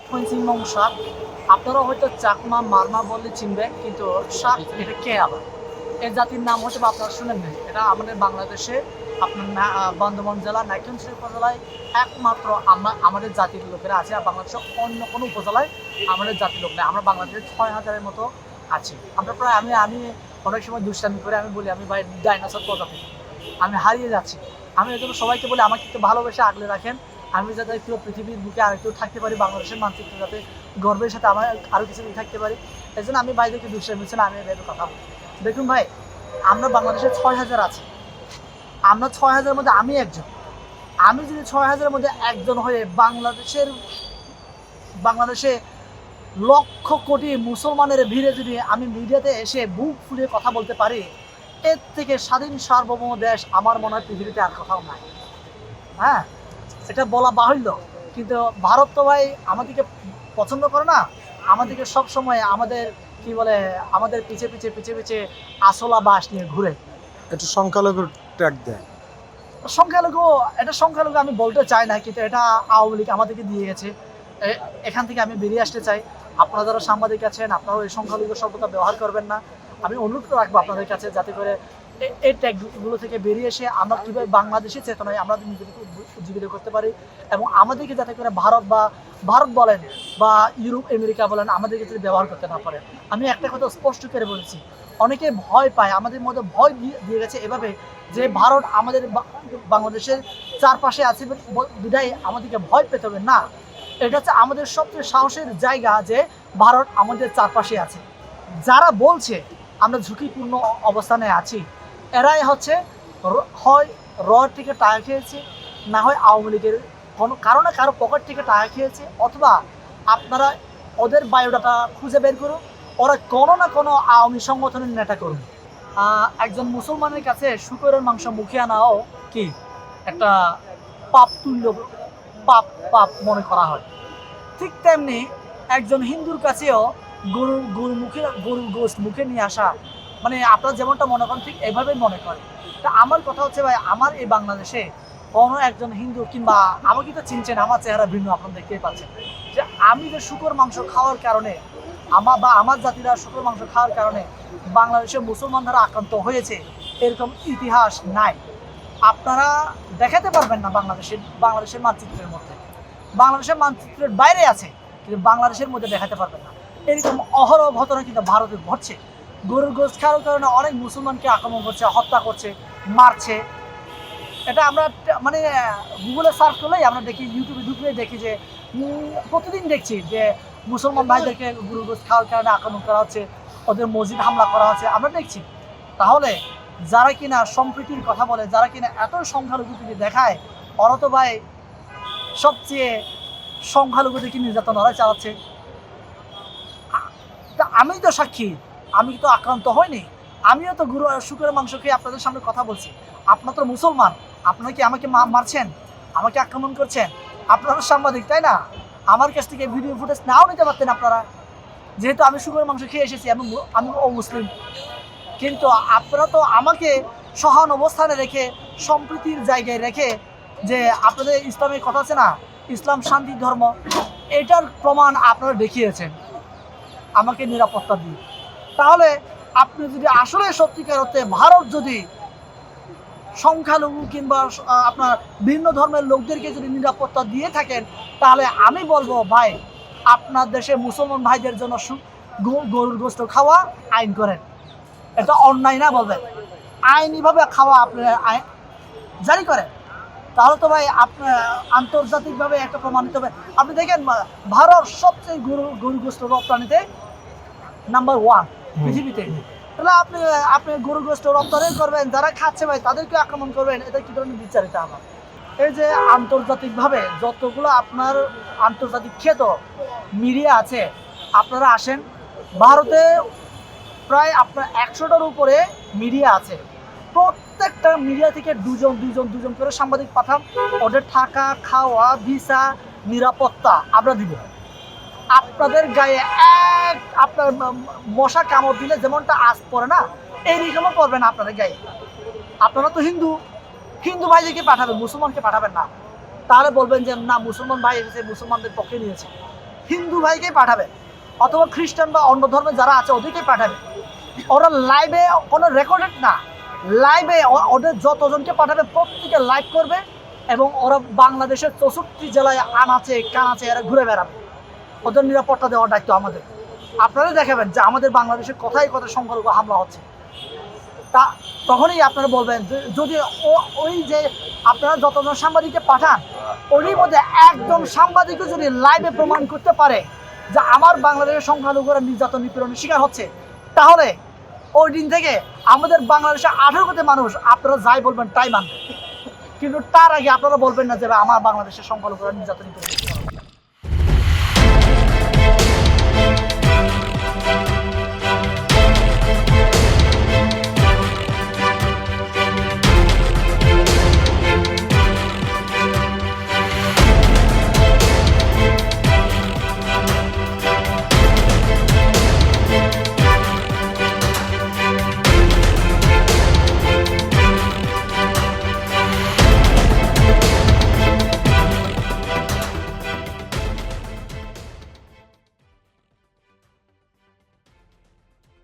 Fencing শাক। আপনারা হয়তো চাকমা মারমা বললে চিনবেন, কিন্তু শাক এটা কে আবার? এই জাতির নাম হয়তো বা আপনারা শুনেন নাই। এটা আমাদের বাংলাদেশে আপনার বান্দরবান জেলা নাইক্ষ্যংছড়ি উপজেলায় একমাত্র আমাদের জাতির লোকেরা আছে। আর বাংলাদেশের অন্য কোনো উপজেলায় আমাদের জাতির লোক নেই। আমরা বাংলাদেশের ৬,০০০-এর মতো আছি। আমরা প্রায় আমি অনেক সময় দুষ্টামি করে আমি বলি আমি ভাই ডাইনোসর প্রজাতি, আমি হারিয়ে যাচ্ছি। আমি এই জন্য সবাইকে বলি আমাকে একটু ভালোবেসে আগলে রাখেন, আমি যাতে একটু পৃথিবীর বুকে আরেকটু থাকতে পারি, বাংলাদেশের মানচিত্র যাতে গর্বের সাথে আমার আরও কিছুদিন থাকতে পারি। এই জন্য আমি ভাইদেরকে দুষ্টামি মিছিল আমি এভাবে কথা বলি। দেখুন ভাই, আমরা বাংলাদেশে ৬,০০০ আছি। আমরা ৬,০০০-এর মধ্যে আমি একজন। আমি যদি ৬,০০০-এর মধ্যে একজন হয়ে বাংলাদেশে লক্ষ কোটি মুসলমানের ভিড়ে যদি আমি মিডিয়াতে এসে বুক ফুলিয়ে কথা বলতে পারি, এর থেকে স্বাধীন সার্বভৌম দেশ আমার মনে হয় পৃথিবীতে আর কোথাও নাই। হ্যাঁ, এটা বলা বাহুল্য। কিন্তু ভারত তো ভাই আমাদেরকে পছন্দ করে না, আমাদেরকে সবসময় আমাদের কি বলে আমাদের পিছে পিছে পিছে পিছে আসলা বাস নিয়ে ঘুরে। একটু সংখ্যালঘুর ট্যাগ দেয়। সংখ্যালঘু, এটা সংখ্যালঘু আমি বলতে চাই না, কিন্তু এটা আওয়ামী লীগ আমাদেরকে দিয়ে গেছে। এখান থেকে আমি বেরিয়ে আসতে চাই। আপনারা যারা সাংবাদিক আছেন, আপনারাও এই সংখ্যালঘু শব্দটা ব্যবহার করবেন না। আমি অনুরোধ রাখবো আপনাদের কাছে, যাতে করে এই ট্যাগগুলো থেকে বেরিয়ে এসে আমরা কীভাবে বাংলাদেশি চেতনায় আমরা নিজেদেরকে উজ্জীবিত করতে পারি, এবং আমাদেরকে যাতে করে ভারত বলেন বা ইউরোপ আমেরিকা বলেন আমাদেরকে যদি ব্যবহার করতে না পারে। আমি একটা কথা স্পষ্ট করে বলেছি, অনেকে ভয় পায়, আমাদের মধ্যে ভয় দিয়ে গেছে এভাবে যে ভারত আমাদের বাংলাদেশের চারপাশে আছে বিধায় আমাদেরকে ভয় পেতে হবে না। এটা হচ্ছে আমাদের সবচেয়ে সাহসের জায়গা যে ভারত আমাদের চারপাশে আছে। যারা বলছে আমরা ঝুঁকিপূর্ণ অবস্থানে আছি, এরাই হচ্ছে হয় থেকে টাকা খেয়েছে, না হয় আওয়ামী লীগের কোনো কারণে কারো পকেট থেকে টাকা খেয়েছে, অথবা আপনারা ওদের বায়োডাটা খুঁজে বের করুন, ওরা কোনো না কোনো আওয়ামী সংগঠনের নেতা করুন। একজন মুসলমানের কাছে শুকরের মাংস মুখে আনাও কি একটা পাপ তুল্য, পাপ পাপ মনে করা হয়। ঠিক তেমনি একজন হিন্দুর কাছেও গরুর গোশত মুখে নিয়ে আসা, মানে আপনারা যেমনটা মনে করেন ঠিক এভাবেই মনে করে। তা আমার কথা হচ্ছে ভাই, আমার এই বাংলাদেশে কোনো একজন হিন্দু, কিংবা আমাকে তো চিনছেন, আমার চেহারা ভিন্ন আপনারা দেখতেই পাচ্ছেন, যে আমি যে শুকর মাংস খাওয়ার কারণে আমার জাতিরা শুকর মাংস খাওয়ার কারণে বাংলাদেশের মুসলমান দ্বারা আক্রান্ত হয়েছে, এরকম ইতিহাস নাই। আপনারা দেখাতে পারবেন না বাংলাদেশের মানচিত্রের মধ্যে। বাংলাদেশের মানচিত্রের বাইরে আছে, কিন্তু বাংলাদেশের মধ্যে দেখাতে পারবেন না। এরকম অহরহ ঘটনা কিন্তু ভারতে ঘটছে। গরুর গোশত খাওয়ার কারণে অনেক মুসলমানকে আক্রমণ করছে, হত্যা করছে, মারছে। এটা আমরা মানে গুগলে সার্চ করলেই আমরা দেখি, ইউটিউবে ঢুকলেই দেখি যে প্রতিদিন দেখছি যে মুসলমান ভাইদেরকে গরুর গোশত খাওয়ার কারণে আক্রমণ করা হচ্ছে, ওদের মসজিদ হামলা করা হচ্ছে, আমরা দেখছি। তাহলে যারা কিনা সম্প্রীতির কথা বলে, যারা কিনা এত সংখ্যালঘুকে দেখায়, ওরা তো ভাই সবচেয়ে সংখ্যালঘুদেরকে নির্যাতন ওরা চালাচ্ছে। তা আমি তো সাক্ষী, আমি তো আক্রান্ত হয়নি, আমিও তো শুকরের মাংস খেয়ে আপনাদের সামনে কথা বলছি। আপনারা তো মুসলমান, আপনারা কি আমাকে মারছেন, আমাকে আক্রমণ করছেন? আপনারা সাংবাদিক, তাই না? আমার কাছ থেকে ভিডিও ফুটেজ নাও নিতে পারতেন আপনারা, যেহেতু আমি শুকরের মাংস খেয়ে এসেছি, আমি অমুসলিম। কিন্তু আপনারা তো আমাকে সহান অবস্থানে রেখে, সম্প্রীতির জায়গায় রেখে, যে আপনাদের ইসলামের কথা আছে না, ইসলাম শান্তির ধর্ম, এটার প্রমাণ আপনারা দেখিয়েছেন আমাকে নিরাপত্তা দিয়ে। তাহলে আপনি যদি আসলে সত্যিকার অর্থে ভারত যদি সংখ্যালঘু কিংবা আপনার ভিন্ন ধর্মের লোকদেরকে যদি নিরাপত্তা দিয়ে থাকেন, তাহলে আমি বলবো ভাই, আপনার দেশে মুসলমান ভাইদের জন্য গরুর গোশত খাওয়া আইন করেন। এটা অন্যায় না বলবেন, আইনিভাবে খাওয়া আপনার জারি করেন। তাহলে তো ভাই আপনার আন্তর্জাতিকভাবে একটা প্রমাণিত হবে। আপনি দেখেন ভারত সবচেয়ে গরু গোশত রপ্তানিতে নাম্বার 1 পৃথিবীতে। তাহলে আপনি গরু গোশত রপ্তানি করবেন, যারা খাচ্ছে ভাই তাদেরকে আক্রমণ করবেন, এটা কি ধরনের বিচারিত আমার? এই যে আন্তর্জাতিকভাবে যতগুলো আপনার আন্তর্জাতিক খ্যাত মিডিয়া আছে, আপনারা আসেন। ভারতে প্রায় আপনার 100টার উপরে মিডিয়া আছে। প্রত্যেকটা মিডিয়া থেকে দুজন করে সাংবাদিক পাঠান, ওদের থাকা, খাওয়া, ভিসা, নিরাপত্তা আমরা দিব। আপনাদের গায়ে আপনার মশা কামড় দিলে যেমনটা আঁচ পড়ে না, এইরকমও পড়বে না আপনাদের গায়ে। আপনারা তো হিন্দু ভাইদেরকে পাঠাবেন, মুসলমানকে পাঠাবেন না। তাহলে বলবেন যে না, মুসলমান ভাই এসেছে, মুসলমানদের পক্ষে নিয়েছে। হিন্দু ভাইকেই পাঠাবেন অথবা খ্রিস্টান বা অন্য ধর্মে যারা আছে ওদেরকেই পাঠাবেন। ওরা লাইভে কোনো রেকর্ডেড না, লাইভে ওদের যতজনকে পাঠাবে প্রত্যেকে লাইভ করবে এবং ওরা বাংলাদেশের 64 জেলায় আনাচে কানাচে এরা ঘুরে বেড়াবে। ওদের নিরাপত্তা দেওয়ার দায়িত্ব আমাদের। আপনারা দেখাবেন যে আমাদের বাংলাদেশে কোথায় কোথায় সংখ্যালঘু হামলা হচ্ছে, তা তখনই আপনারা বলবেন যদি ওই যে আপনারা যতজন সাংবাদিককে পাঠান ওরই মধ্যে একজন সাংবাদিকও যদি লাইভে প্রমাণ করতে পারে যে আমার বাংলাদেশের সংখ্যালঘুরা নির্যাতন নিপীড়নের শিকার হচ্ছে, তাহলে ওই দিন থেকে আমাদের বাংলাদেশে 18 কোটি মানুষ আপনারা যাই বলবেন তাই মানবে। কিন্তু তার আগে আপনারা বলবেন না যে আমার বাংলাদেশের সংখ্যালঘুরা নির্যাতন নিপীড়ন।